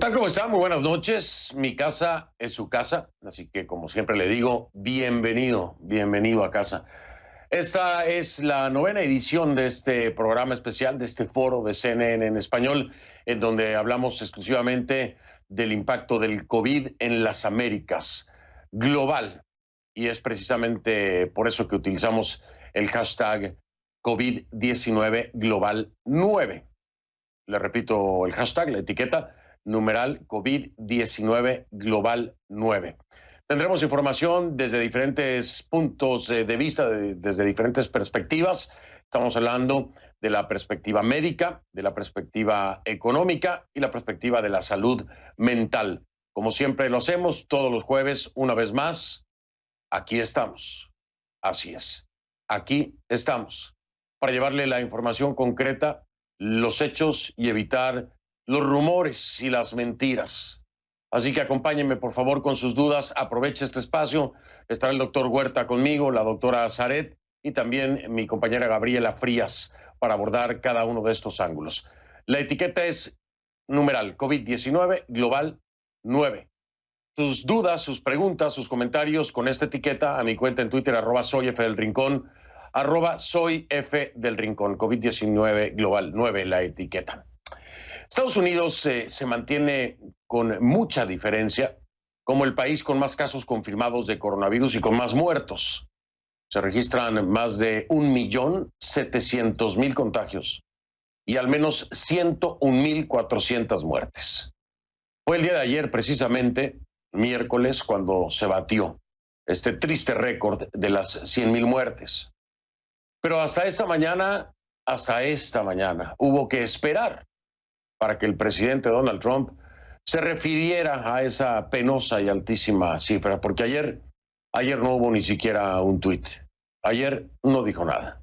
tal? ¿Cómo está? Muy buenas noches. Mi casa es su casa, así que como siempre le digo, bienvenido a casa. Esta es la novena edición de este programa especial, de este foro de CNN en español, en donde hablamos exclusivamente del impacto del COVID en las Américas, global. Y es precisamente por eso que utilizamos el hashtag COVID-19 Global 9. Le repito el hashtag, la etiqueta, numeral COVID-19 Global 9. Tendremos información desde diferentes puntos de vista, desde diferentes perspectivas. Estamos hablando de la perspectiva médica, de la perspectiva económica y la perspectiva de la salud mental. Como siempre lo hacemos todos los jueves, una vez más, aquí estamos. Así es, aquí estamos para llevarle la información concreta, los hechos y evitar los rumores y las mentiras. Así que acompáñenme, por favor, con sus dudas. Aproveche este espacio. Estará el doctor Huerta conmigo, la doctora Zaret y también mi compañera Gabriela Frías para abordar cada uno de estos ángulos. La etiqueta es numeral COVID-19 Global 9. Sus dudas, sus preguntas, sus comentarios con esta etiqueta a mi cuenta en Twitter, @soyfdelrincón, @soyfdelrincón, COVID-19 Global 9, la etiqueta. Estados Unidos se mantiene con mucha diferencia como el país con más casos confirmados de coronavirus y con más muertos. Se registran más de 1.700.000 contagios y al menos 101.400 muertes. Fue el día de ayer, precisamente, miércoles, cuando se batió este triste récord de las 100.000 muertes. Pero hasta esta mañana, hubo que esperar para que el presidente Donald Trump se refiriera a esa penosa y altísima cifra, porque ayer no hubo ni siquiera un tuit. Ayer no dijo nada.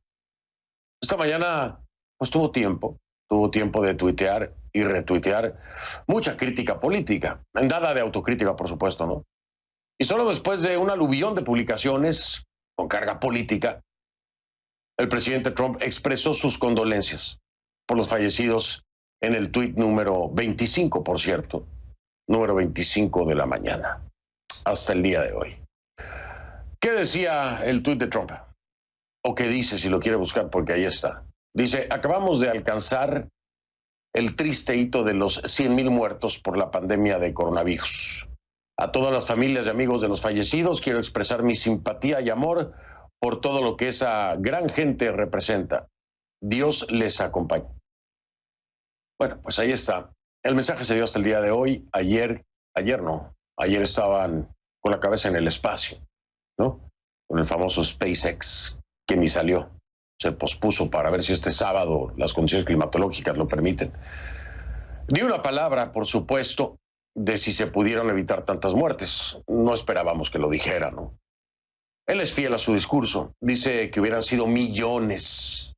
Esta mañana, pues tuvo tiempo de tuitear y retuitear mucha crítica política, nada de autocrítica, por supuesto, ¿no? Y solo después de un aluvión de publicaciones con carga política, el presidente Trump expresó sus condolencias por los fallecidos en el tuit número 25, por cierto, número 25 de la mañana, hasta el día de hoy. ¿Qué decía el tuit de Trump? O qué dice, si lo quiere buscar, porque ahí está. Dice: acabamos de alcanzar el triste hito de los 100.000 muertos por la pandemia de coronavirus. A todas las familias y amigos de los fallecidos quiero expresar mi simpatía y amor por todo lo que esa gran gente representa. Dios les acompañe. Bueno, pues ahí está. El mensaje se dio hasta el día de hoy. Ayer estaban con la cabeza en el espacio, ¿no? Con el famoso SpaceX, que ni salió. Se pospuso para ver si este sábado las condiciones climatológicas lo permiten. Ni una palabra, por supuesto, de si se pudieron evitar tantas muertes. No esperábamos que lo dijera, ¿no? Él es fiel a su discurso. Dice que hubieran sido millones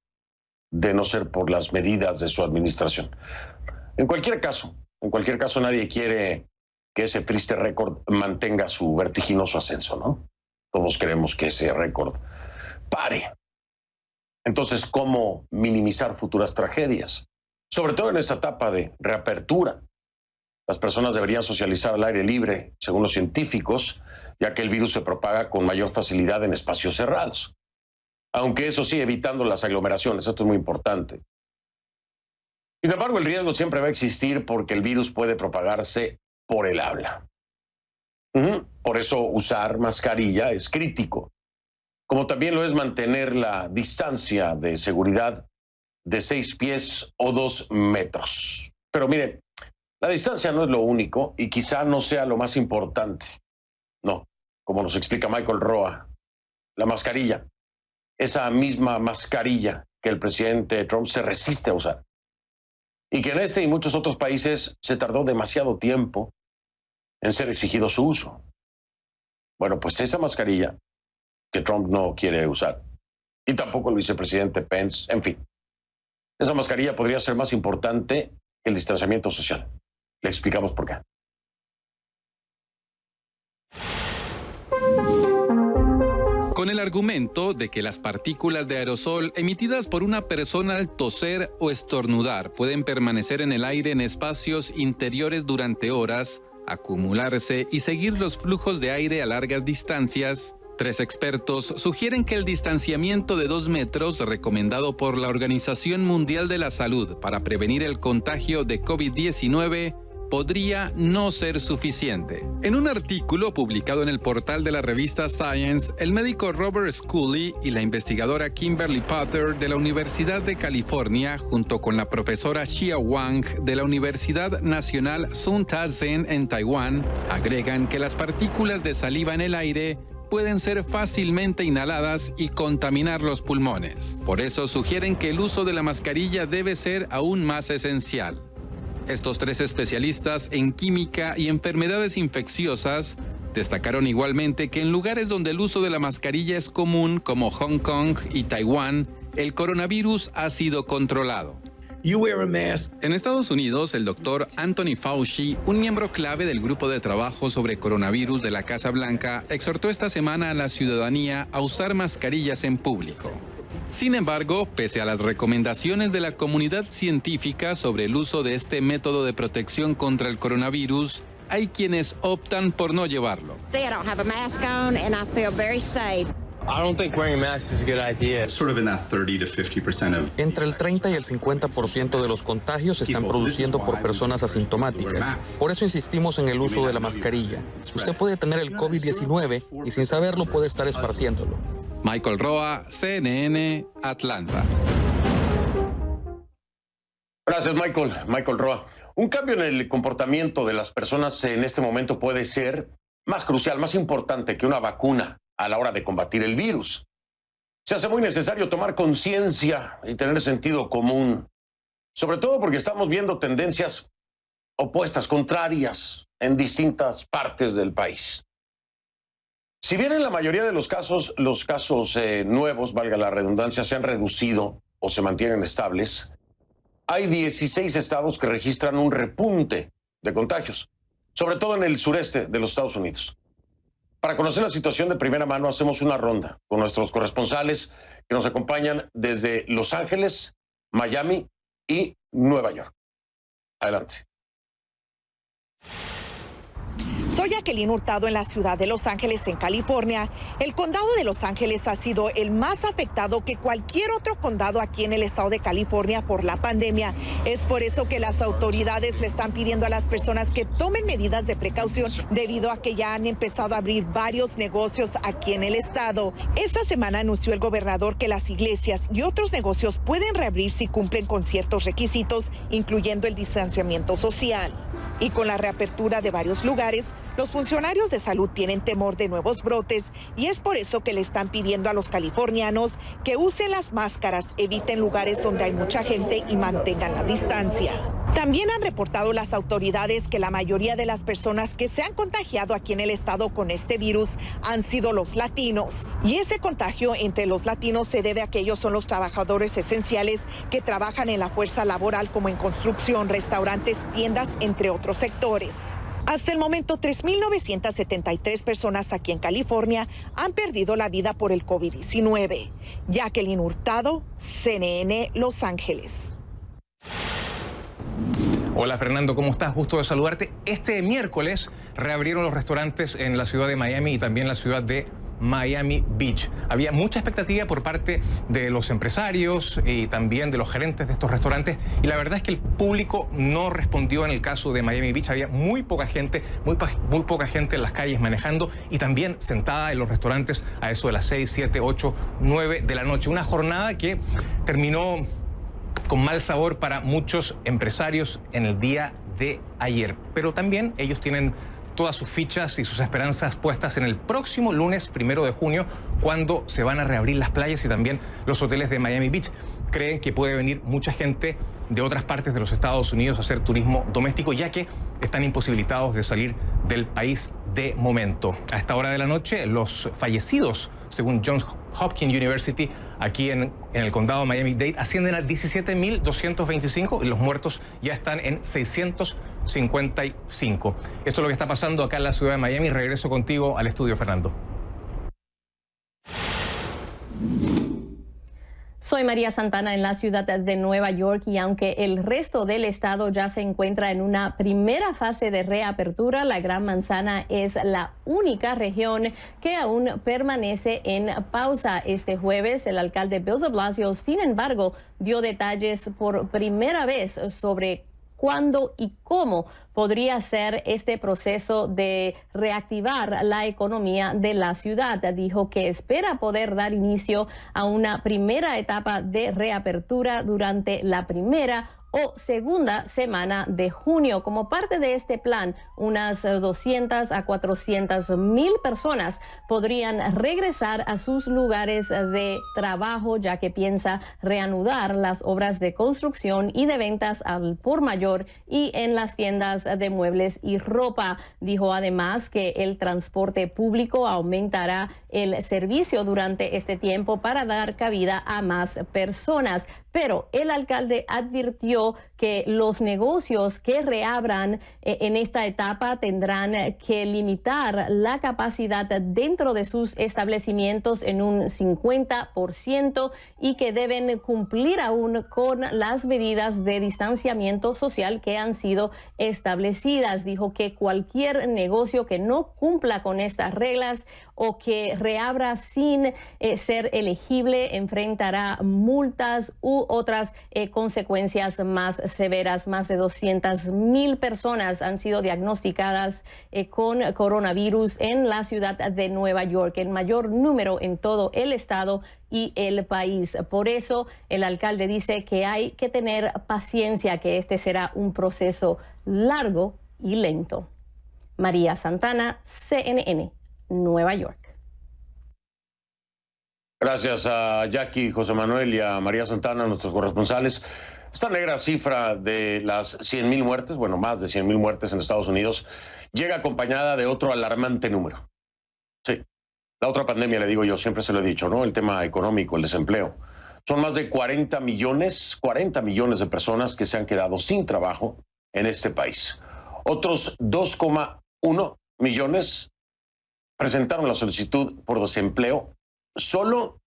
de no ser por las medidas de su administración. En cualquier caso, nadie quiere que ese triste récord mantenga su vertiginoso ascenso, ¿no? Todos queremos que ese récord pare. Entonces, ¿cómo minimizar futuras tragedias? Sobre todo en esta etapa de reapertura. Las personas deberían socializar al aire libre, según los científicos, ya que el virus se propaga con mayor facilidad en espacios cerrados. Aunque eso sí, evitando las aglomeraciones, esto es muy importante. Sin embargo, el riesgo siempre va a existir porque el virus puede propagarse por el habla. Por eso usar mascarilla es crítico, como también lo es mantener la distancia de seguridad de 6 pies o 2 metros. Pero miren, la distancia no es lo único y quizá no sea lo más importante. No, como nos explica Michael Roa, la mascarilla, esa misma mascarilla que el presidente Trump se resiste a usar y que en este y muchos otros países se tardó demasiado tiempo en ser exigido su uso. Bueno, pues esa mascarilla que Trump no quiere usar, y tampoco el vicepresidente Pence, en fin, esa mascarilla podría ser más importante que el distanciamiento social. Le explicamos por qué. con el argumento de que las partículas de aerosol emitidas por una persona al toser o estornudar pueden permanecer en el aire en espacios interiores durante horas, acumularse y seguir los flujos de aire a largas distancias. 3 expertos sugieren que el distanciamiento de 2 metros recomendado por la Organización Mundial de la Salud para prevenir el contagio de COVID-19 podría no ser suficiente. En un artículo publicado en el portal de la revista Science, el médico Robert Scully y la investigadora Kimberly Potter de la Universidad de California, junto con la profesora Xia Wang de la Universidad Nacional Sun Ta-Sen en Taiwán, agregan que las partículas de saliva en el aire pueden ser fácilmente inhaladas y contaminar los pulmones. Por eso sugieren que el uso de la mascarilla debe ser aún más esencial. Estos 3 especialistas en química y enfermedades infecciosas destacaron igualmente que en lugares donde el uso de la mascarilla es común, como Hong Kong y Taiwán, el coronavirus ha sido controlado. En Estados Unidos, el doctor Anthony Fauci, un miembro clave del grupo de trabajo sobre coronavirus de la Casa Blanca, exhortó esta semana a la ciudadanía a usar mascarillas en público. Sin embargo, pese a las recomendaciones de la comunidad científica sobre el uso de este método de protección contra el coronavirus, hay quienes optan por no llevarlo. Entre el 30 y el 50% de los contagios se están produciendo por personas asintomáticas. Por eso insistimos en el uso de la mascarilla. Usted puede tener el COVID-19 y sin saberlo puede estar esparciéndolo. Michael Roa, CNN, Atlanta. Gracias, Michael Roa. Un cambio en el comportamiento de las personas en este momento puede ser más crucial, más importante que una vacuna a la hora de combatir el virus. Se hace muy necesario tomar conciencia y tener sentido común, sobre todo porque estamos viendo tendencias opuestas, contrarias en distintas partes del país. Si bien en la mayoría de los casos nuevos, valga la redundancia, se han reducido o se mantienen estables, hay 16 estados que registran un repunte de contagios, sobre todo en el sureste de los Estados Unidos. Para conocer la situación de primera mano, hacemos una ronda con nuestros corresponsales que nos acompañan desde Los Ángeles, Miami y Nueva York. Adelante. Soy Jacqueline Hurtado en la ciudad de Los Ángeles, en California. El condado de Los Ángeles ha sido el más afectado que cualquier otro condado aquí en el estado de California por la pandemia. Es por eso que las autoridades le están pidiendo a las personas que tomen medidas de precaución debido a que ya han empezado a abrir varios negocios aquí en el estado. Esta semana anunció el gobernador que las iglesias y otros negocios pueden reabrir si cumplen con ciertos requisitos, incluyendo el distanciamiento social. Y con la reapertura de varios lugares, los funcionarios de salud tienen temor de nuevos brotes y es por eso que le están pidiendo a los californianos que usen las máscaras, eviten lugares donde hay mucha gente y mantengan la distancia. También han reportado las autoridades que la mayoría de las personas que se han contagiado aquí en el estado con este virus han sido los latinos. Y ese contagio entre los latinos se debe a que ellos son los trabajadores esenciales que trabajan en la fuerza laboral como en construcción, restaurantes, tiendas, entre otros sectores. Hasta el momento, 3,973 personas aquí en California han perdido la vida por el COVID-19. Jacqueline Hurtado, CNN, Los Ángeles. Hola Fernando, ¿cómo estás? Gusto de saludarte. Este miércoles reabrieron los restaurantes en la ciudad de Miami y también la ciudad de Miami Beach. Había mucha expectativa por parte de los empresarios y también de los gerentes de estos restaurantes y la verdad es que el público no respondió en el caso de Miami Beach. Había muy poca gente en las calles manejando y también sentada en los restaurantes a eso de las 6, 7, 8, 9 de la noche. Una jornada que terminó con mal sabor para muchos empresarios en el día de ayer. Pero también ellos tienen todas sus fichas y sus esperanzas puestas en el próximo lunes 1 de junio, cuando se van a reabrir las playas y también los hoteles de Miami Beach. Creen que puede venir mucha gente de otras partes de los Estados Unidos a hacer turismo doméstico, ya que están imposibilitados de salir del país de momento. A esta hora de la noche, los fallecidos, según Johns Hopkins University, aquí en el condado de Miami-Dade, ascienden a 17.225 y los muertos ya están en 655. Esto es lo que está pasando acá en la ciudad de Miami. Regreso contigo al estudio, Fernando. Soy María Santana en la ciudad de Nueva York y aunque el resto del estado ya se encuentra en una primera fase de reapertura, la Gran Manzana es la única región que aún permanece en pausa. Este jueves, el alcalde Bill de Blasio, sin embargo, dio detalles por primera vez sobre cuándo y cómo podría ser este proceso de reactivar la economía de la ciudad. Dijo que espera poder dar inicio a una primera etapa de reapertura durante la primera o segunda semana de junio. Como parte de este plan, unas 200 a 400 mil personas podrían regresar a sus lugares de trabajo, ya que piensa reanudar las obras de construcción y de ventas al por mayor y en las tiendas de muebles y ropa. Dijo además que el transporte público aumentará el servicio durante este tiempo para dar cabida a más personas. Pero el alcalde advirtió que los negocios que reabran en esta etapa tendrán que limitar la capacidad dentro de sus establecimientos en un 50% y que deben cumplir aún con las medidas de distanciamiento social que han sido establecidas. Dijo que cualquier negocio que no cumpla con estas reglas o que reabra sin ser elegible enfrentará multas u otras consecuencias más severas. Más de 200,000 personas han sido diagnosticadas con coronavirus en la ciudad de Nueva York, el mayor número en todo el estado y el país. Por eso el alcalde dice que hay que tener paciencia, que este será un proceso largo y lento. María Santana, CNN, Nueva York. Gracias a Jackie, José Manuel y a María Santana, nuestros corresponsales. Esta negra cifra de las 100,000 muertes, bueno, más de 100,000 muertes en Estados Unidos, llega acompañada de otro alarmante número. Sí, la otra pandemia, le digo yo, siempre se lo he dicho, ¿no? El tema económico, el desempleo. Son más de 40 millones de personas que se han quedado sin trabajo en este país. Otros 2,1 millones presentaron la solicitud por desempleo solo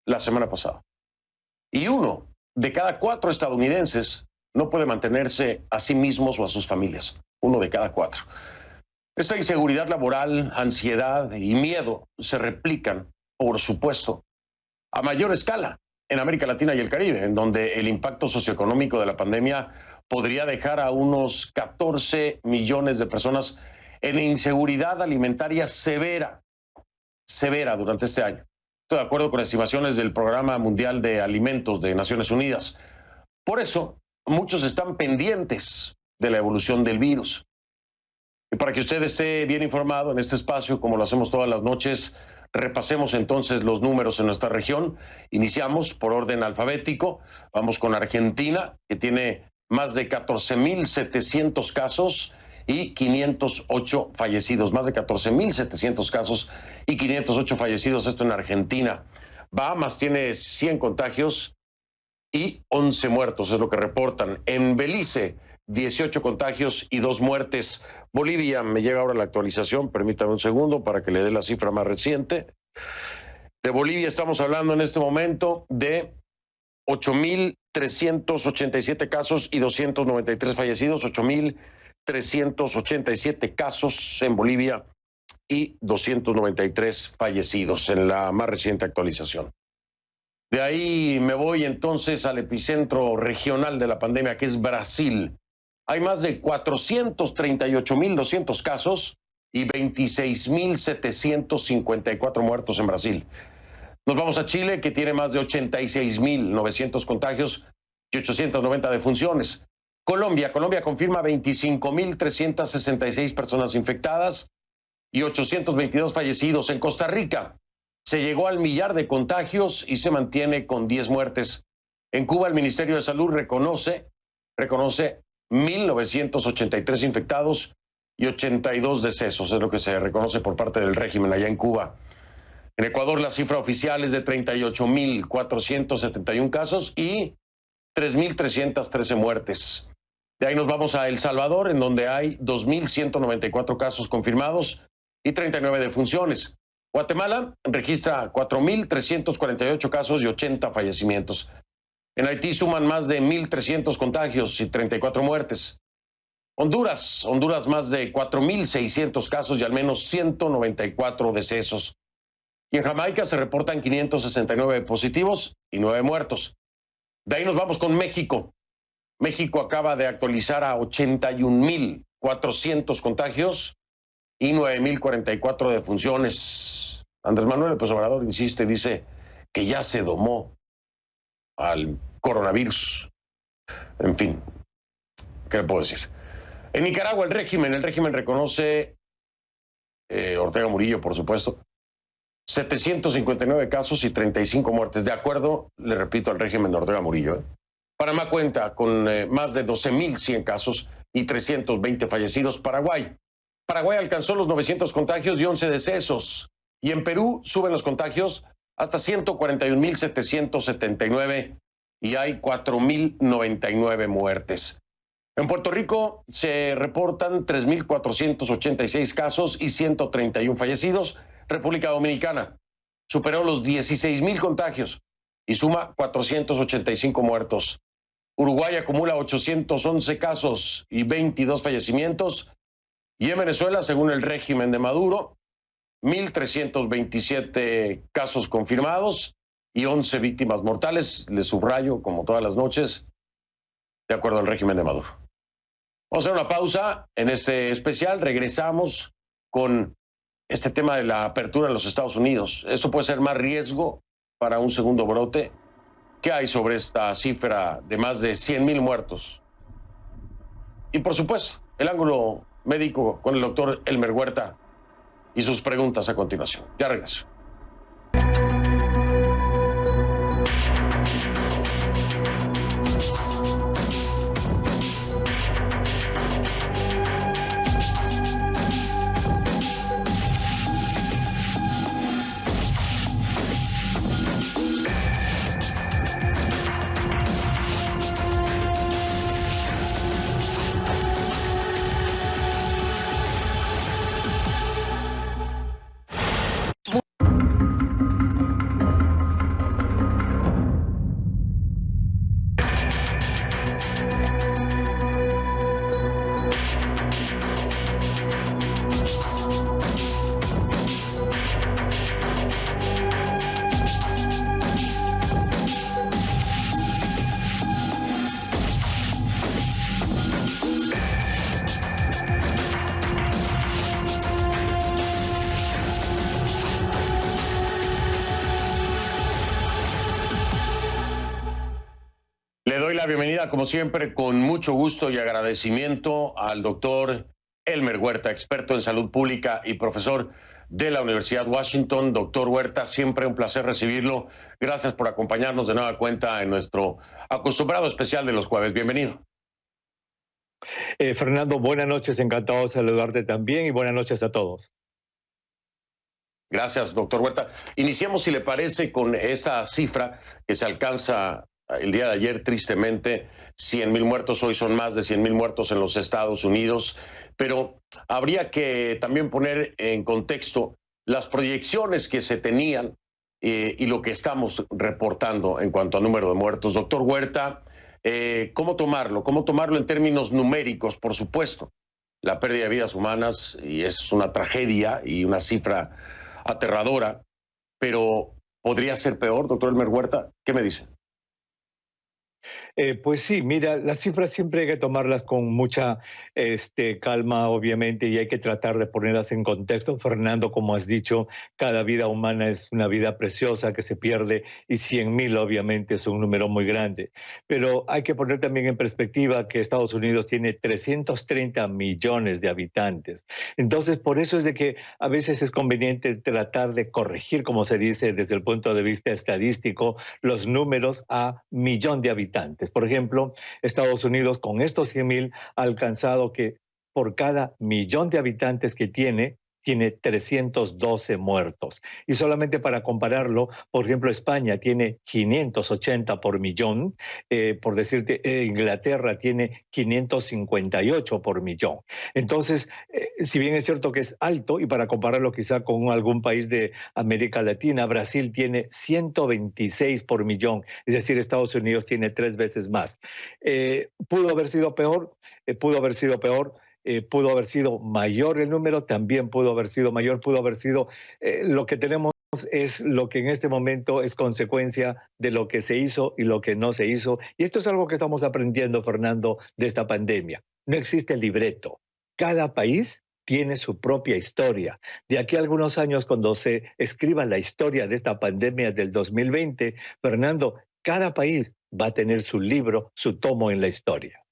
la semana pasada. Y 1 de cada 4 estadounidenses no puede mantenerse a sí mismos o a sus familias. 1 de cada 4. Esta inseguridad laboral, ansiedad y miedo se replican, por supuesto, a mayor escala en América Latina y el Caribe, en donde el impacto socioeconómico de la pandemia podría dejar a unos 14 millones de personas en inseguridad alimentaria severa durante este año. Estoy de acuerdo con estimaciones del Programa Mundial de Alimentos de Naciones Unidas. Por eso, muchos están pendientes de la evolución del virus. Y para que usted esté bien informado en este espacio, como lo hacemos todas las noches, repasemos entonces los números en nuestra región. Iniciamos por orden alfabético. Vamos con Argentina, que tiene más de 14,700 casos y 508 fallecidos. Más de 14,700 casos y 508 fallecidos, esto en Argentina. Bahamas tiene 100 contagios y 11 muertos, es lo que reportan. En Belice, 18 contagios y 2 muertes. Bolivia, me llega ahora la actualización, permítame un segundo para que le dé la cifra más reciente. De Bolivia estamos hablando en este momento de 8,387 casos y 293 fallecidos. 8,387 casos en Bolivia y 293 fallecidos en la más reciente actualización. De ahí me voy entonces al epicentro regional de la pandemia, que es Brasil. Hay más de 438,200 casos y 26,754 muertos en Brasil. Nos vamos a Chile, que tiene más de 86,900 contagios y 890 defunciones. Colombia confirma 25,366 personas infectadas y 822 fallecidos. En Costa Rica se llegó al millar de contagios y se mantiene con 10 muertes. En Cuba el Ministerio de Salud reconoce 1,983 infectados y 82 decesos, es lo que se reconoce por parte del régimen allá en Cuba. En Ecuador la cifra oficial es de 38,471 casos y 3,313 muertes. De ahí nos vamos a El Salvador, en donde hay 2,194 casos confirmados y 39 defunciones. Guatemala registra 4.348 casos y 80 fallecimientos. En Haití suman más de 1.300 contagios y 34 muertes. Honduras más de 4.600 casos y al menos 194 decesos. Y en Jamaica se reportan 569 positivos y 9 muertos. De ahí nos vamos con México. México acaba de actualizar a 81.400 contagios y 9.044 defunciones. Andrés Manuel López Obrador insiste, dice que ya se domó al coronavirus. En fin, ¿qué le puedo decir? En Nicaragua el régimen reconoce, Ortega Murillo por supuesto, 759 casos y 35 muertes, de acuerdo, le repito, al régimen de Ortega Murillo. Panamá cuenta con más de 12.100 casos y 320 fallecidos. Paraguay alcanzó los 900 contagios y 11 decesos. Y en Perú suben los contagios hasta 141.779 y hay 4.099 muertes. En Puerto Rico se reportan 3.486 casos y 131 fallecidos. República Dominicana superó los 16.000 contagios y suma 485 muertos. Uruguay acumula 811 casos y 22 fallecimientos. Y en Venezuela, según el régimen de Maduro, 1.327 casos confirmados y 11 víctimas mortales. Les subrayo, como todas las noches, de acuerdo al régimen de Maduro. Vamos a hacer una pausa en este especial. Regresamos con este tema de la apertura en los Estados Unidos. ¿Esto puede ser más riesgo para un segundo brote? ¿Qué hay sobre esta cifra de más de 100.000 muertos? Y por supuesto, el ángulo médico con el doctor Elmer Huerta y sus preguntas a continuación. Ya regreso. Le doy la bienvenida, como siempre, con mucho gusto y agradecimiento al doctor Elmer Huerta, experto en salud pública y profesor de la Universidad Washington. Doctor Huerta, siempre un placer recibirlo. Gracias por acompañarnos de nueva cuenta en nuestro acostumbrado especial de los jueves. Bienvenido. Fernando, buenas noches, encantado de saludarte también y buenas noches a todos. Gracias, doctor Huerta. Iniciemos, si le parece, con esta cifra que se alcanza el día de ayer, tristemente, 100.000 muertos. Hoy son más de 100.000 muertos en los Estados Unidos. Pero habría que también poner en contexto las proyecciones que se tenían y lo que estamos reportando en cuanto a número de muertos. Doctor Huerta, ¿cómo tomarlo? ¿Cómo tomarlo en términos numéricos? Por supuesto, la pérdida de vidas humanas y es una tragedia y una cifra aterradora, pero ¿podría ser peor, doctor Elmer Huerta? ¿Qué me dice? Pues sí, mira, las cifras siempre hay que tomarlas con mucha calma, obviamente, y hay que tratar de ponerlas en contexto. Fernando, como has dicho, cada vida humana es una vida preciosa que se pierde y 100.000 obviamente es un número muy grande. Pero hay que poner también en perspectiva que Estados Unidos tiene 330 millones de habitantes. Entonces, por eso es de que a veces es conveniente tratar de corregir, como se dice desde el punto de vista estadístico, los números a millón de habitantes. Por ejemplo, Estados Unidos con estos 100.000 ha alcanzado que por cada millón de habitantes que tiene, tiene 312 muertos. Y solamente para compararlo, por ejemplo, España tiene 580 por millón, por decirte, Inglaterra tiene 558 por millón. Entonces, si bien es cierto que es alto, y para compararlo quizá con algún país de América Latina, Brasil tiene 126 por millón, es decir, Estados Unidos tiene 3 veces más. ¿Pudo haber sido peor? Pudo haber sido peor. Pudo haber sido mayor el número, también pudo haber sido mayor, pudo haber sido lo que tenemos es lo que en este momento es consecuencia de lo que se hizo y lo que no se hizo. Y esto es algo que estamos aprendiendo, Fernando, de esta pandemia. No existe libreto. Cada país tiene su propia historia. De aquí a algunos años, cuando se escriba la historia de esta pandemia del 2020, Fernando, cada país va a tener su libro, su tomo en la historia.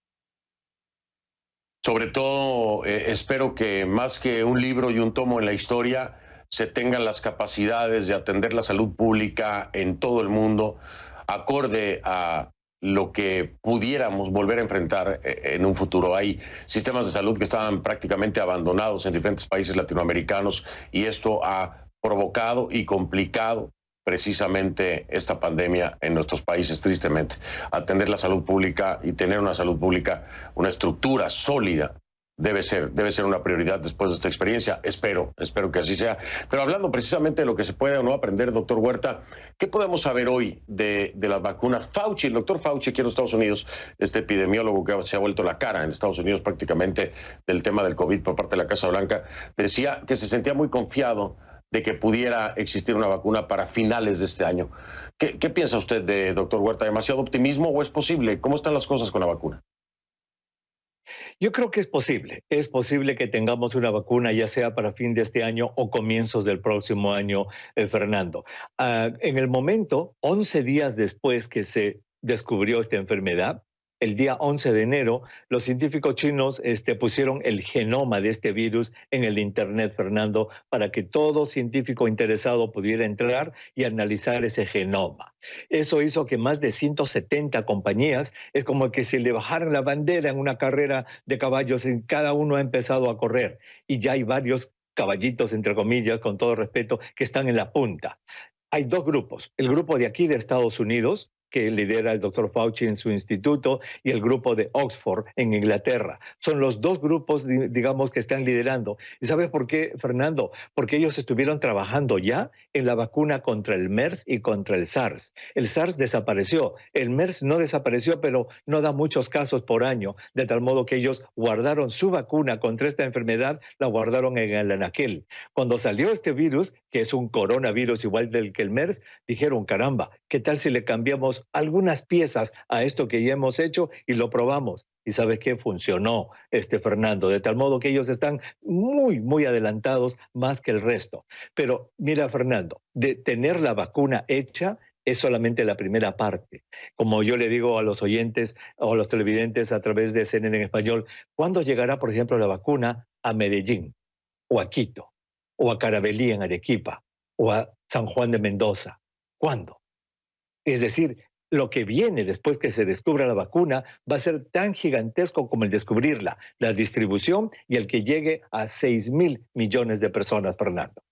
Sobre todo, espero que más que un libro y un tomo en la historia, se tengan las capacidades de atender la salud pública en todo el mundo, acorde a lo que pudiéramos volver a enfrentar en un futuro. Hay sistemas de salud que estaban prácticamente abandonados en diferentes países latinoamericanos y esto ha provocado y complicado precisamente esta pandemia en nuestros países, tristemente. Atender la salud pública y tener una salud pública, una estructura sólida, debe ser una prioridad después de esta experiencia. Espero que así sea. Pero hablando precisamente de lo que se puede o no aprender, doctor Huerta, ¿qué podemos saber hoy de las vacunas? Fauci, el doctor Fauci aquí en los Estados Unidos, este epidemiólogo que se ha vuelto la cara en Estados Unidos prácticamente del tema del COVID por parte de la Casa Blanca, decía que se sentía muy confiado de que pudiera existir una vacuna para finales de este año. ¿Qué piensa usted de doctor Huerta? ¿Demasiado optimismo o es posible? ¿Cómo están las cosas con la vacuna? Yo creo que es posible. Es posible que tengamos una vacuna ya sea para fin de este año o comienzos del próximo año, Fernando. En el momento, 11 días después que se descubrió esta enfermedad, el día 11 de enero, los científicos chinos pusieron el genoma de este virus en el Internet, Fernando, para que todo científico interesado pudiera entrar y analizar ese genoma. Eso hizo que más de 170 compañías, es como que si le bajaran la bandera en una carrera de caballos, y cada uno ha empezado a correr. Y ya hay varios caballitos, entre comillas, con todo respeto, que están en la punta. Hay dos grupos. El grupo de aquí de Estados Unidos, que lidera el doctor Fauci en su instituto, y el grupo de Oxford en Inglaterra. Son los dos grupos, digamos, que están liderando. ¿Y sabes por qué, Fernando? Porque ellos estuvieron trabajando ya en la vacuna contra el MERS y contra el SARS. El SARS desapareció, el MERS no desapareció, pero no da muchos casos por año, de tal modo que ellos guardaron su vacuna contra esta enfermedad, la guardaron en el anaquel. Cuando salió este virus, que es un coronavirus igual del que el MERS, dijeron, caramba, ¿qué tal si le cambiamos algunas piezas a esto que ya hemos hecho y lo probamos? Y ¿sabes qué? Funcionó, Fernando, de tal modo que ellos están muy, muy adelantados más que el resto. Pero mira, Fernando, de tener la vacuna hecha es solamente la primera parte. Como yo le digo a los oyentes o a los televidentes a través de CNN en español, ¿cuándo llegará, por ejemplo, la vacuna a Medellín, o a Quito, o a Carabelí en Arequipa, o a San Juan de Mendoza? ¿Cuándo? Es decir, lo que viene después que se descubra la vacuna va a ser tan gigantesco como el descubrirla, la distribución y el que llegue a 6.000 millones de personas, Fernando.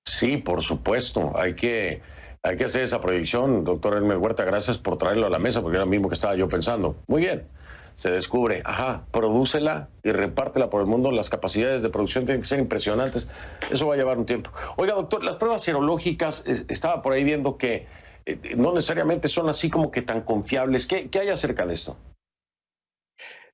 Sí, por supuesto. Hay que hacer esa proyección. Doctor Elmer Huerta, gracias por traerlo a la mesa, porque era lo mismo que estaba yo pensando. Muy bien. Se descubre, prodúcela y repártela por el mundo. Las capacidades de producción tienen que ser impresionantes. Eso va a llevar un tiempo. Oiga, doctor, las pruebas serológicas, estaba por ahí viendo que no necesariamente son así como que tan confiables. ¿Qué hay acerca de esto?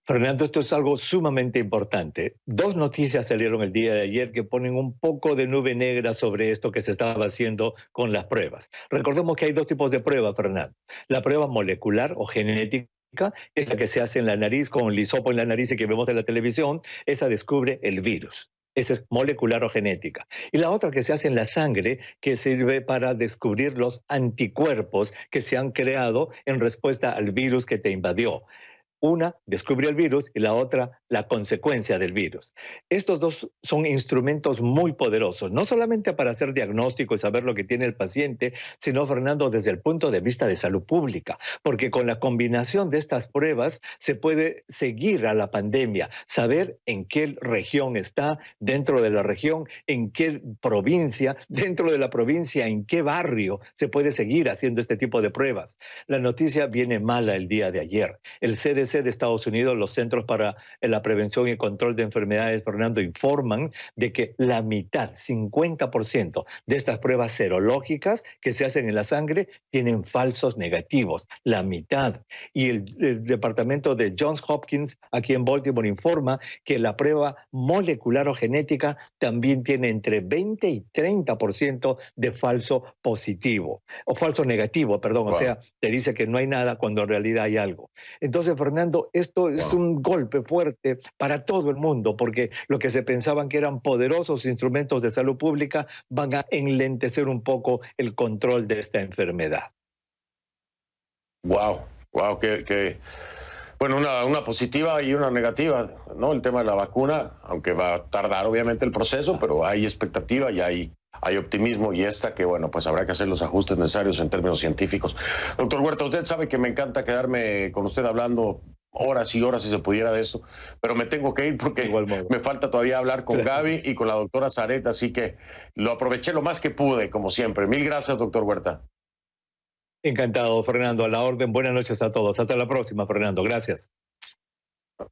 Fernando, esto es algo sumamente importante. Dos noticias salieron el día de ayer que ponen un poco de nube negra sobre esto que se estaba haciendo con las pruebas. Recordemos que hay dos tipos de pruebas, Fernando. La prueba molecular o genética, es la que se hace en la nariz, con el hisopo en la nariz y que vemos en la televisión. Esa descubre el virus. Esa es molecular o genética. Y la otra que se hace en la sangre, que sirve para descubrir los anticuerpos que se han creado en respuesta al virus que te invadió. Una descubre el virus y la otra la consecuencia del virus. Estos dos son instrumentos muy poderosos, no solamente para hacer diagnóstico y saber lo que tiene el paciente, sino, Fernando, desde el punto de vista de salud pública, porque con la combinación de estas pruebas se puede seguir a la pandemia, saber en qué región está, dentro de la región, en qué provincia, dentro de la provincia, en qué barrio se puede seguir haciendo este tipo de pruebas. La noticia viene mala el día de ayer. El CDC de Estados Unidos, los Centros para la Prevención y Control de Enfermedades, Fernando, informan de que la mitad, 50% de estas pruebas serológicas que se hacen en la sangre tienen falsos negativos, la mitad. Y el departamento de Johns Hopkins, aquí en Baltimore, informa que la prueba molecular o genética también tiene entre 20 y 30% de falso positivo, o falso negativo, perdón. Wow. O sea, te dice que no hay nada cuando en realidad hay algo. Entonces, Fernando, esto es un golpe fuerte para todo el mundo, porque lo que se pensaban que eran poderosos instrumentos de salud pública van a enlentecer un poco el control de esta enfermedad. Wow, bueno, una positiva y una negativa, ¿no? El tema de la vacuna, aunque va a tardar obviamente el proceso, pero hay expectativa y hay optimismo, y que, bueno, pues habrá que hacer los ajustes necesarios en términos científicos. Doctor Huerta, usted sabe que me encanta quedarme con usted hablando horas y horas si se pudiera de esto, pero me tengo que ir porque me falta todavía hablar con Gaby y con la doctora Zaret, así que lo aproveché lo más que pude, como siempre. Mil gracias, doctor Huerta. Encantado, Fernando, a la orden. Buenas noches a todos. Hasta la próxima, Fernando. Gracias.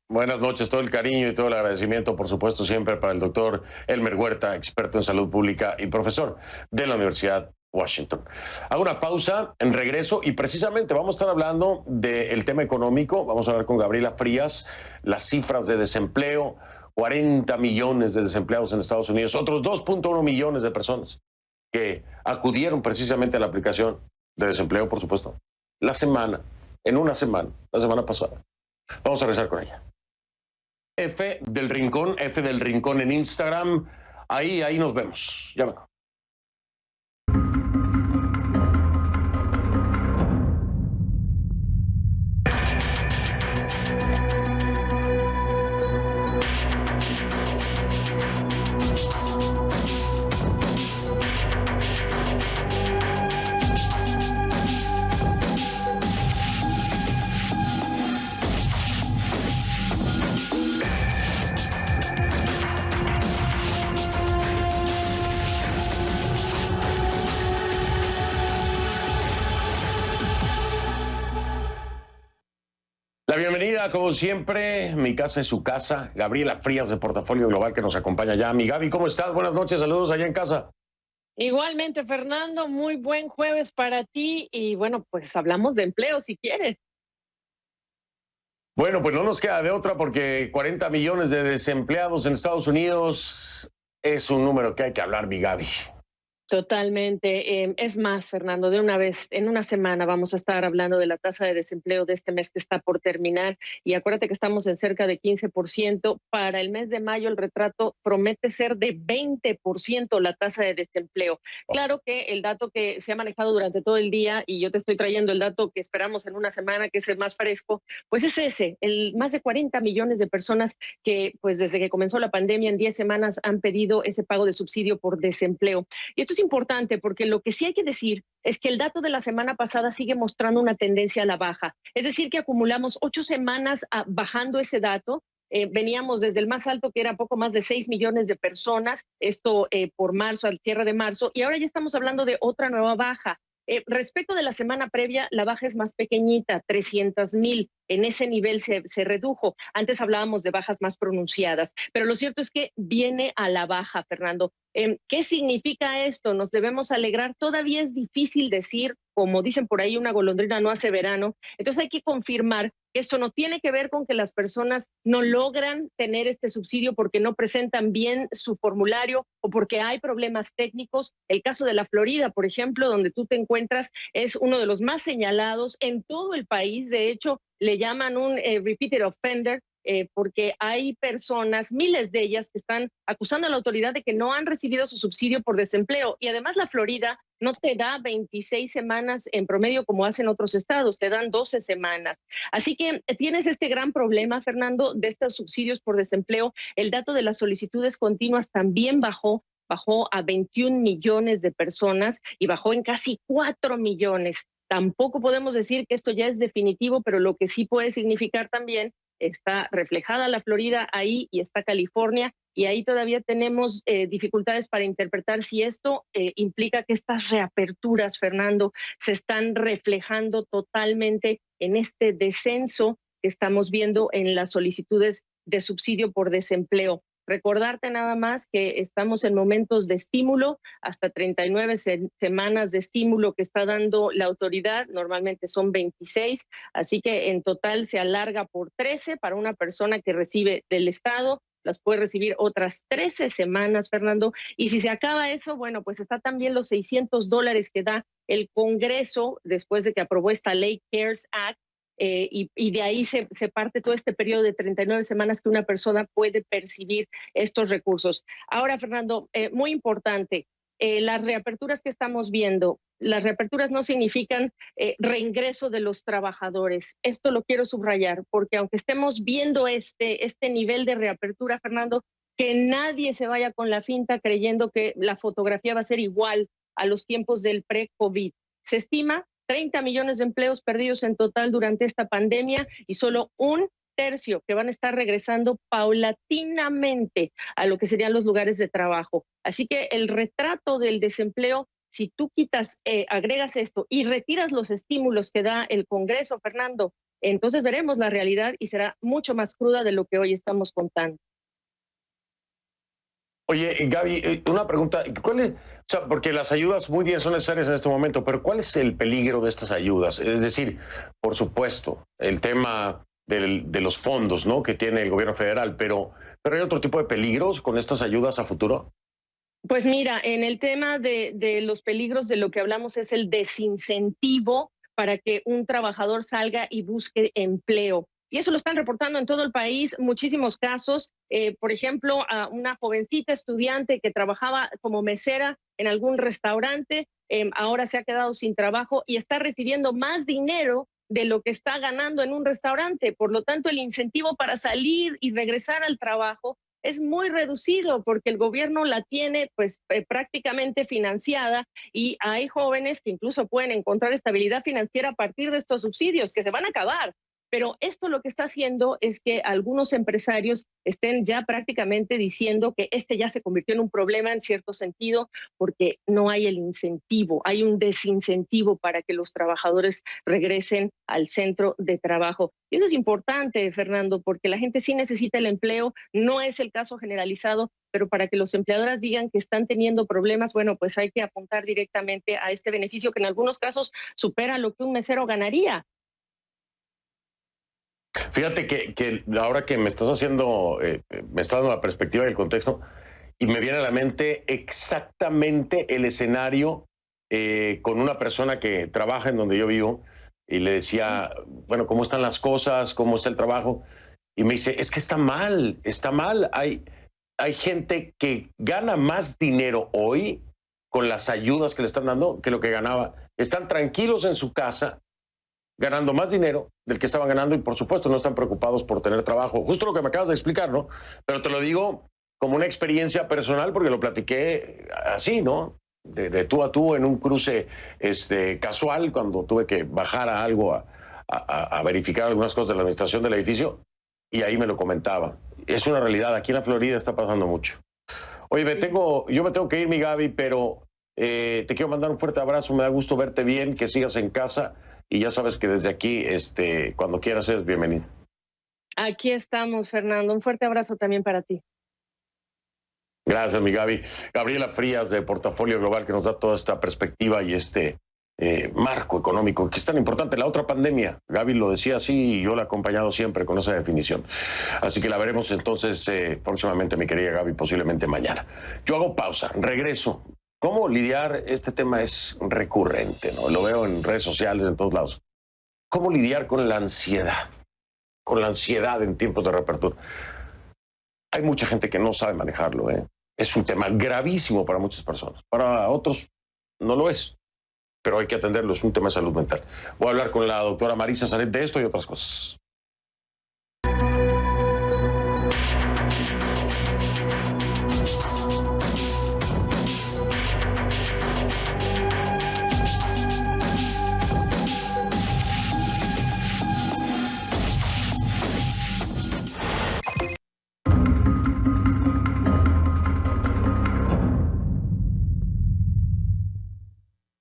Buenas noches, todo el cariño y todo el agradecimiento, por supuesto, siempre para el doctor Elmer Huerta, experto en salud pública y profesor de la Universidad Washington. Hago una pausa, en regreso, y precisamente vamos a estar hablando del tema económico. Vamos a hablar con Gabriela Frías, las cifras de desempleo, 40 millones de desempleados en Estados Unidos, otros 2.1 millones de personas que acudieron precisamente a la aplicación de desempleo, por supuesto, la semana pasada. Vamos a regresar con ella. F del Rincón en Instagram. Ahí nos vemos. Ya vengo. La bienvenida, como siempre, mi casa es su casa. Gabriela Frías de Portafolio Global, que nos acompaña ya. Mi Gaby, ¿cómo estás? Buenas noches, saludos allá en casa. Igualmente, Fernando, muy buen jueves para ti y bueno, pues hablamos de empleo si quieres. Bueno, pues no nos queda de otra porque 40 millones de desempleados en Estados Unidos es un número que hay que hablar, mi Gaby. Totalmente. Es más, Fernando, de una vez, en una semana vamos a estar hablando de la tasa de desempleo de este mes que está por terminar. Y acuérdate que estamos en cerca de 15%. Para el mes de mayo el retrato promete ser de 20% la tasa de desempleo. Claro que el dato que se ha manejado durante todo el día, y yo te estoy trayendo el dato que esperamos en una semana, que es el más fresco, pues es ese, el más de 40 millones de personas que pues desde que comenzó la pandemia en 10 semanas han pedido ese pago de subsidio por desempleo. Y esto es importante porque lo que sí hay que decir es que el dato de la semana pasada sigue mostrando una tendencia a la baja. Es decir, que acumulamos 8 semanas bajando ese dato. Veníamos desde el más alto, que era poco más de 6 millones de personas, esto por marzo, al cierre de marzo, y ahora ya estamos hablando de otra nueva baja. Respecto de la semana previa, la baja es más pequeñita, 300,000. En ese nivel se redujo. Antes hablábamos de bajas más pronunciadas, pero lo cierto es que viene a la baja, Fernando. ¿Qué significa esto? Nos debemos alegrar. Todavía es difícil decir, como dicen por ahí, una golondrina no hace verano. Entonces hay que confirmar que esto no tiene que ver con que las personas no logran tener este subsidio porque no presentan bien su formulario o porque hay problemas técnicos. El caso de la Florida, por ejemplo, donde tú te encuentras, es uno de los más señalados en todo el país. De hecho, le llaman un repeated offender. porque hay personas, miles de ellas, que están acusando a la autoridad de que no han recibido su subsidio por desempleo. Y además la Florida no te da 26 semanas en promedio como hacen otros estados, te dan 12 semanas. Así que tienes este gran problema, Fernando, de estos subsidios por desempleo. El dato de las solicitudes continuas también bajó a 21 millones de personas y bajó en casi 4 millones. Tampoco podemos decir que esto ya es definitivo, pero lo que sí puede significar también, está reflejada la Florida ahí y está California, y ahí todavía tenemos dificultades para interpretar si esto implica que estas reaperturas, Fernando, se están reflejando totalmente en este descenso que estamos viendo en las solicitudes de subsidio por desempleo. Recordarte nada más que estamos en momentos de estímulo, hasta 39 semanas de estímulo que está dando la autoridad, normalmente son 26, así que en total se alarga por 13 para una persona que recibe del Estado, las puede recibir otras 13 semanas, Fernando, y si se acaba eso, bueno, pues está también los $600 que da el Congreso después de que aprobó esta ley CARES Act, y de ahí se parte todo este periodo de 39 semanas que una persona puede percibir estos recursos. Ahora, Fernando, muy importante, las reaperturas que estamos viendo, las reaperturas no significan reingreso de los trabajadores. Esto lo quiero subrayar, porque aunque estemos viendo este nivel de reapertura, Fernando, que nadie se vaya con la finta creyendo que la fotografía va a ser igual a los tiempos del pre-COVID. Se estima 30 millones de empleos perdidos en total durante esta pandemia y solo un tercio que van a estar regresando paulatinamente a lo que serían los lugares de trabajo. Así que el retrato del desempleo, si tú agregas esto y retiras los estímulos que da el Congreso, Fernando, entonces veremos la realidad y será mucho más cruda de lo que hoy estamos contando. Oye, Gaby, una pregunta, porque las ayudas muy bien son necesarias en este momento, pero ¿cuál es el peligro de estas ayudas? Es decir, por supuesto, el tema de los fondos, ¿no?, que tiene el gobierno federal, pero ¿hay otro tipo de peligros con estas ayudas a futuro? Pues mira, en el tema de los peligros, de lo que hablamos es el desincentivo para que un trabajador salga y busque empleo. Y eso lo están reportando en todo el país, muchísimos casos. Por ejemplo, a una jovencita estudiante que trabajaba como mesera en algún restaurante, ahora se ha quedado sin trabajo y está recibiendo más dinero de lo que está ganando en un restaurante. Por lo tanto, el incentivo para salir y regresar al trabajo es muy reducido porque el gobierno la tiene pues prácticamente financiada, y hay jóvenes que incluso pueden encontrar estabilidad financiera a partir de estos subsidios que se van a acabar. Pero esto lo que está haciendo es que algunos empresarios estén ya prácticamente diciendo que ya se convirtió en un problema en cierto sentido, porque no hay el incentivo, hay un desincentivo para que los trabajadores regresen al centro de trabajo. Y eso es importante, Fernando, porque la gente sí necesita el empleo, no es el caso generalizado, pero para que los empleadores digan que están teniendo problemas, bueno, pues hay que apuntar directamente a este beneficio que en algunos casos supera lo que un mesero ganaría. Fíjate que ahora que me estás haciendo, me estás dando la perspectiva del contexto, y me viene a la mente exactamente el escenario con una persona que trabaja en donde yo vivo, y le decía, bueno, ¿cómo están las cosas? ¿Cómo está el trabajo? Y me dice, es que está mal. Hay gente que gana más dinero hoy con las ayudas que le están dando que lo que ganaba. Están tranquilos en su casa, ganando más dinero del que estaban ganando, y por supuesto no están preocupados por tener trabajo. Justo lo que me acabas de explicar, ¿no? Pero te lo digo como una experiencia personal porque lo platiqué así, ¿no? De tú a tú en un cruce casual, cuando tuve que bajar a algo a verificar algunas cosas de la administración del edificio, y ahí me lo comentaba. Es una realidad, aquí en la Florida está pasando mucho. Oye, yo me tengo que ir, mi Gaby, pero te quiero mandar un fuerte abrazo, me da gusto verte bien, que sigas en casa. Y ya sabes que desde aquí, cuando quieras, eres bienvenido. Aquí estamos, Fernando. Un fuerte abrazo también para ti. Gracias, mi Gaby. Gabriela Frías, de Portafolio Global, que nos da toda esta perspectiva y marco económico que es tan importante. La otra pandemia, Gaby lo decía así, y yo la he acompañado siempre con esa definición. Así que la veremos entonces próximamente, mi querida Gaby, posiblemente mañana. Yo hago pausa, regreso. ¿Cómo lidiar? Este tema es recurrente, ¿no? Lo veo en redes sociales, en todos lados. ¿Cómo lidiar con la ansiedad? con la ansiedad en tiempos de reapertura. Hay mucha gente que no sabe manejarlo, ¿eh? Es un tema gravísimo para muchas personas. Para otros no lo es, pero hay que atenderlo, es un tema de salud mental. Voy a hablar con la doctora Marisa Saret de esto y otras cosas.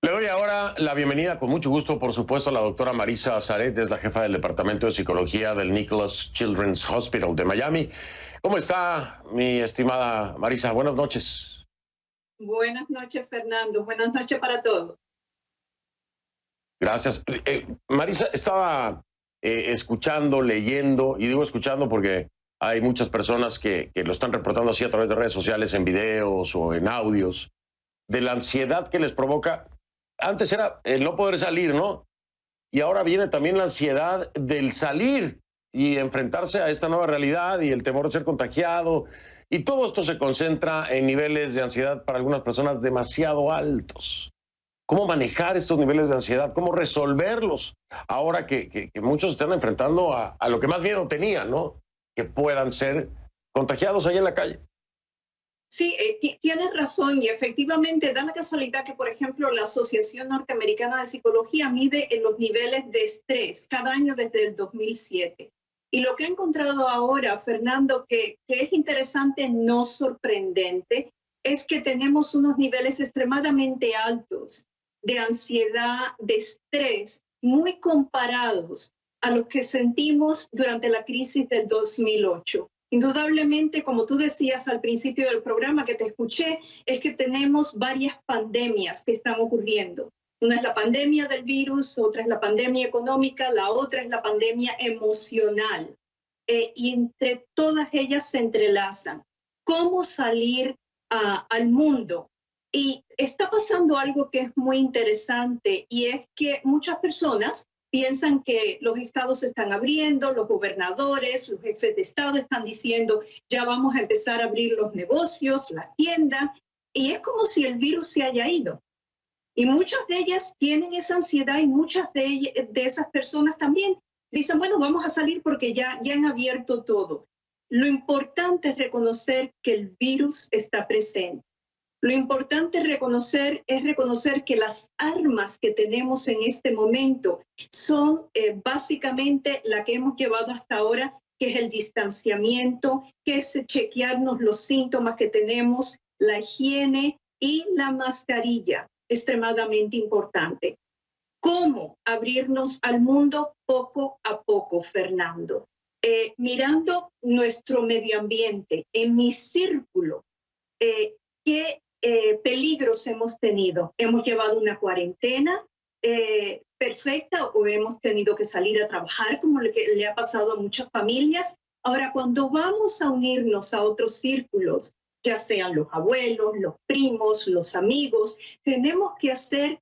Le doy ahora la bienvenida con mucho gusto, por supuesto, a la doctora Marisa Saret, es la jefa del Departamento de Psicología del Nicholas Children's Hospital de Miami. ¿Cómo está, mi estimada Marisa? Buenas noches. Buenas noches, Fernando. Buenas noches para todos. Gracias. Marisa, estaba escuchando, leyendo, y digo escuchando porque hay muchas personas que lo están reportando así a través de redes sociales, en videos o en audios, de la ansiedad que les provoca. Antes era el no poder salir, ¿no? Y ahora viene también la ansiedad del salir y enfrentarse a esta nueva realidad y el temor de ser contagiado. Y todo esto se concentra en niveles de ansiedad para algunas personas demasiado altos. ¿Cómo manejar estos niveles de ansiedad? ¿Cómo resolverlos? Ahora que muchos están enfrentando a lo que más miedo tenían, ¿no? Que puedan ser contagiados ahí en la calle. Sí, tienes razón y efectivamente da la casualidad que, por ejemplo, la Asociación Norteamericana de Psicología mide los niveles de estrés cada año desde el 2007. Y lo que he encontrado ahora, Fernando, que es interesante, no sorprendente, es que tenemos unos niveles extremadamente altos de ansiedad, de estrés, muy comparados a los que sentimos durante la crisis del 2008. Indudablemente, como tú decías al principio del programa que te escuché, es que tenemos varias pandemias que están ocurriendo. Una es la pandemia del virus, otra es la pandemia económica, la otra es la pandemia emocional. Y entre todas ellas se entrelazan. ¿Cómo salir al mundo? Y está pasando algo que es muy interesante y es que muchas personas piensan que los estados se están abriendo, los gobernadores, los jefes de estado están diciendo ya vamos a empezar a abrir los negocios, las tiendas, y es como si el virus se haya ido. Y muchas de ellas tienen esa ansiedad y muchas de esas personas también dicen, bueno, vamos a salir porque ya han abierto todo. Lo importante es reconocer que el virus está presente. Lo importante es reconocer que las armas que tenemos en este momento son básicamente la que hemos llevado hasta ahora, que es el distanciamiento, que es chequearnos los síntomas que tenemos, la higiene y la mascarilla, extremadamente importante. ¿Cómo abrirnos al mundo? Poco a poco, Fernando. Mirando nuestro medio ambiente, en mi círculo, ¿qué peligros hemos tenido? ¿Hemos llevado una cuarentena perfecta o hemos tenido que salir a trabajar como le ha pasado a muchas familias? Ahora, cuando vamos a unirnos a otros círculos, ya sean los abuelos, los primos, los amigos, tenemos que hacer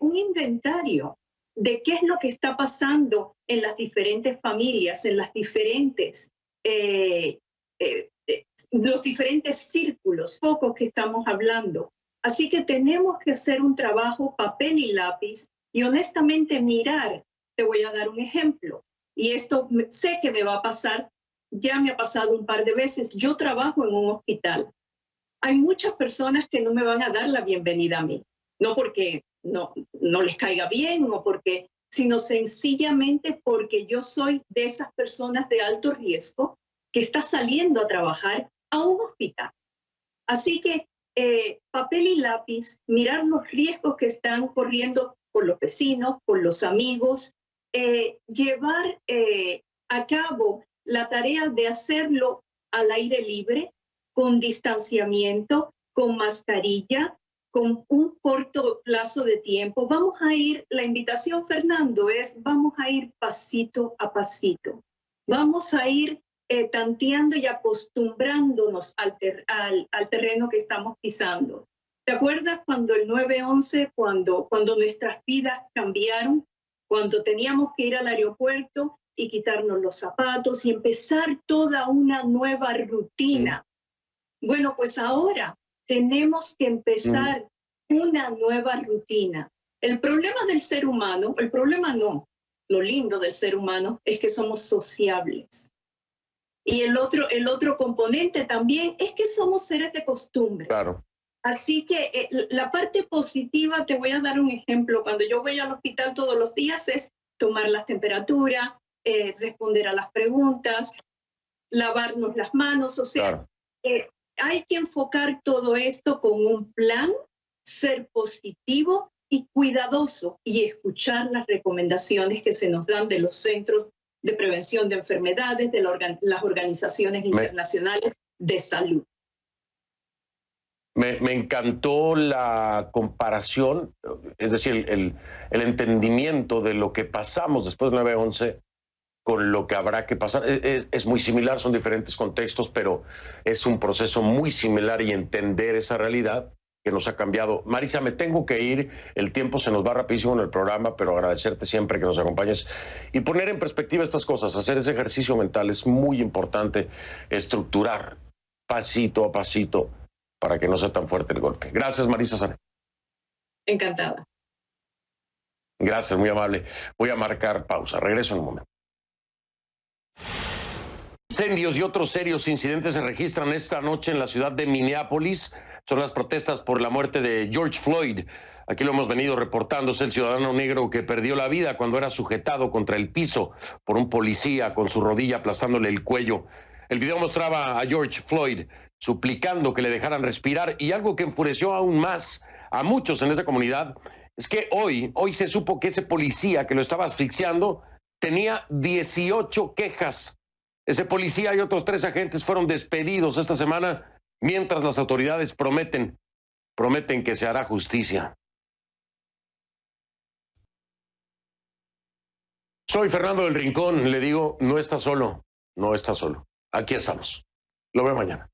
un inventario de qué es lo que está pasando en las diferentes familias, en las diferentes los diferentes círculos, focos que estamos hablando. Así que tenemos que hacer un trabajo papel y lápiz y honestamente mirar. Te voy a dar un ejemplo y esto sé que me va a pasar, ya me ha pasado un par de veces. Yo trabajo en un hospital. Hay muchas personas que no me van a dar la bienvenida a mí, no porque no les caiga bien o porque, sino sencillamente porque yo soy de esas personas de alto riesgo que está saliendo a trabajar a un hospital. Así que papel y lápiz, mirar los riesgos que están corriendo por los vecinos, por los amigos, llevar a cabo la tarea de hacerlo al aire libre, con distanciamiento, con mascarilla, con un corto plazo de tiempo. Vamos a ir, la invitación, Fernando, es vamos a ir pasito a pasito. Vamos a ir tanteando y acostumbrándonos al terreno que estamos pisando. ¿Te acuerdas cuando el 9/11, cuando nuestras vidas cambiaron? cuando teníamos que ir al aeropuerto y quitarnos los zapatos y empezar toda una nueva rutina. Bueno, pues ahora tenemos que empezar una nueva rutina. El problema del ser humano, el problema no, lo lindo del ser humano es que somos sociables. Y el otro componente también es que somos seres de costumbre. Claro. Así que la parte positiva, te voy a dar un ejemplo. Cuando yo voy al hospital todos los días es tomar las temperaturas, responder a las preguntas, lavarnos las manos. O sea, claro, hay que enfocar todo esto con un plan, ser positivo y cuidadoso y escuchar las recomendaciones que se nos dan de los centros de prevención de enfermedades, de las organizaciones internacionales de salud. Me encantó la comparación, es decir, el entendimiento de lo que pasamos después del 9/11 con lo que habrá que pasar. Es muy similar, son diferentes contextos, pero es un proceso muy similar y entender esa realidad que nos ha cambiado. Marisa, me tengo que ir, el tiempo se nos va rapidísimo en el programa, pero agradecerte siempre que nos acompañes y poner en perspectiva estas cosas, hacer ese ejercicio mental es muy importante, estructurar pasito a pasito para que no sea tan fuerte el golpe. Gracias, Marisa Sanet. Encantada. Gracias, muy amable. Voy a marcar pausa, regreso en un momento. Incendios y otros serios incidentes se registran esta noche en la ciudad de Minneapolis. Son las protestas por la muerte de George Floyd. Aquí lo hemos venido reportando, es el ciudadano negro que perdió la vida cuando era sujetado contra el piso por un policía con su rodilla aplastándole el cuello. El video mostraba a George Floyd suplicando que le dejaran respirar, y algo que enfureció aún más a muchos en esa comunidad es que hoy se supo que ese policía que lo estaba asfixiando tenía 18 quejas. Ese policía y otros 3 agentes fueron despedidos esta semana mientras las autoridades prometen que se hará justicia. Soy Fernando del Rincón, le digo, no está solo, no está solo. Aquí estamos. Lo veo mañana.